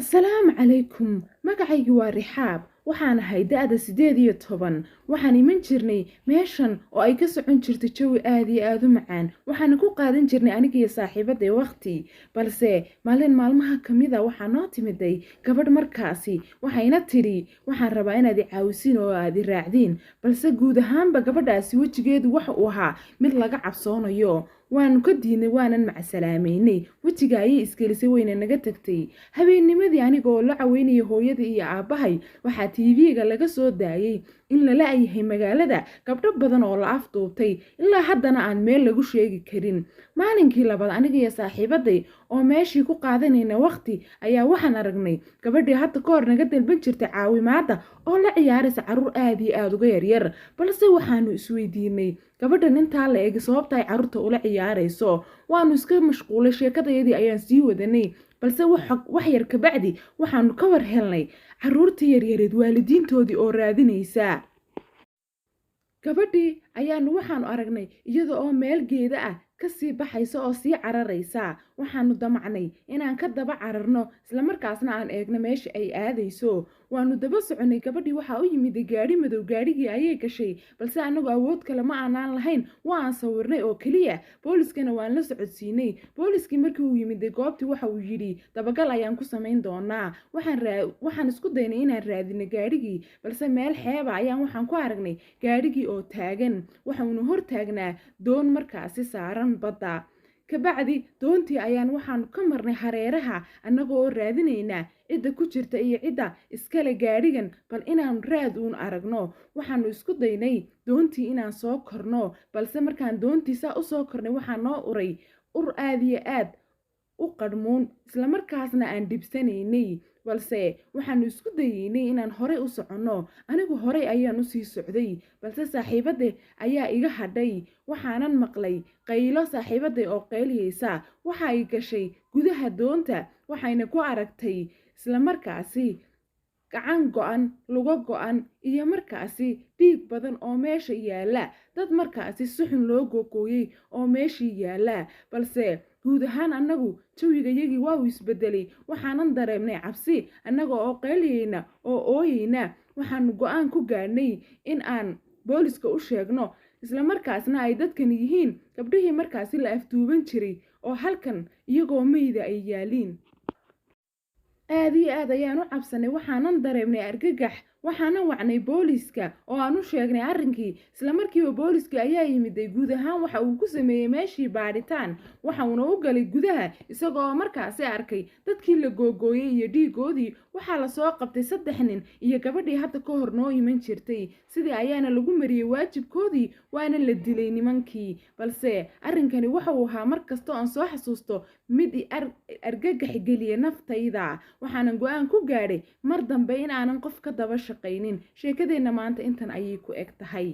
asalaamu calaykum magacaygu waa rixaab waxaan ahay da-da 18 waxaan iman jirnay meeshan oo ay ka socon jirtay jawi aad iyo aad u macaan waxaana ku qaadan jirnay anigiyo saaxiibaday waqti balse maalin maalmaha ka mida waxaa noo timiday gabadh markaasi waxayna tidhi waxaan rabaa inaad i caawisiin oo aad i raacdiin balse guud ahaanba gabadhaasi wejigeedu waxa uu ahaa mid laga cabsoonayo waanu ka diidnay waanan macsalaameynay wejiga ayay isgelisay wayna naga tagtay habeennimadii anigoo la caweynaya hooyadii iyo aabbahay waxaa tv-ga laga soo daayay in lala yahay magaalada gabdho badan oo la afduubtay ilaa haddana aan meel lagu sheegi karin maalinkii labaad anigiyo saaxiibaday oo meeshii ku qaadanayna waqti ayaa waxaan aragnay gabadhii hadda ka hor naga dalban jirtay caawimaada oo la ciyaaraysa carruur aad iyo aad uga yaryar balse waxaanu isweydiinay gabadhan intaa la eg sababta ay carruurta ula ciyaarayso waanu iska mashquulay sheekadayadii ayaan sii wadanay balse wax yar kabacdi waxaanu ka war helnay carruurtii yaryareed waalidiintoodii oo raadinaysa gabadhii waxaanu aragnay iyada oo meel geeda ah kasii baxaysa oo sii cararaysa waxaanu damacnay inaan ka daba cararno islamarkaasna aan eegno meesha ay aadayso waanu daba soconay gabadhii waxaa u yimid gaadhi madow gaadhigii ayay gashay balse anagu awood kale ma aanaan lahayn waa aan sawirnay oo keliya booliskana waan la socodsiinay booliskii markii uu yimid goobtii waxa uu yidhi dabagal ayaan ku samayn doonaa waxaan isku daynay inaan raadino gaadhigii balse meel xeeba ayaan waxaan ku aragnay gaadhigii oo taagan waxaanu hor taagnaa doon markaasi saaran badda kabacdi doontii ayaan waxaanu ka marnay hareeraha annagoo raadinaynaa cidda ku jirta iyo cidda iskale gaadhigan bal inaan raad uun aragno waxaanu isku daynay doontii inaan soo korno balse markaan doontiisa u soo kornay waxaa noo uray ur aad iyo aad u qadhmuun islamarkaasna aan dhibsanaynay balse waxaanu isku dayeynay inaan horey u soconno anigu horey ayaan usii socday balse saaxiibaday ayaa iga hadhay waxaanan maqlay qaylo saaxiibaday oo qayliyeysa waxa ay gashay gudaha doonta waxayna ku aragtay islamarkaasi gacan go-an lugo go-an iyo markaasi dhiig badan oo meesha yaala dad markaasi suxun loo googooyey oo meeshii yaala balse guud ahaan annagu jawigayagii waa uu isbedelay waxaanan dareemnay cabsi annaga oo qayliyeyna oo ooyeyna waxaanu go-aan ku gaadhnay in aan booliska u sheegno islamarkaasna ay dadkan yihiin gabdhihii markaasi la afduuban jiray oo halkan iyagoo meyda ay yaaliin aad iyo aad ayaan u cabsanay waxaanan dareemnay argagax waxaanan wacnay booliska oo aan u sheegnay arrinkii islamarkiiba booliska ayaa yimiday guud ahaan waxa uu ku sameeyey meeshii baadhitaan waxauna u galay gudaha isagoo markaasi arkay dadkii la googooyey iyo dhiigoodii waxaa lasoo qabtay 3 nin iyo gabadhii hadda ka hor noo iman jirtay sidii ayaana lagu mariyey waajibkoodii waana la dilay nimankii balse arrinkani waxa uu ahaa markastoo aan soo xasuusto mid argagax geliya naftayda waxaanan go-aan ku gaadhay mar dambe in aanan qof ka daba shaqaynin sheekadeenna maanta intan ayay ku eg tahay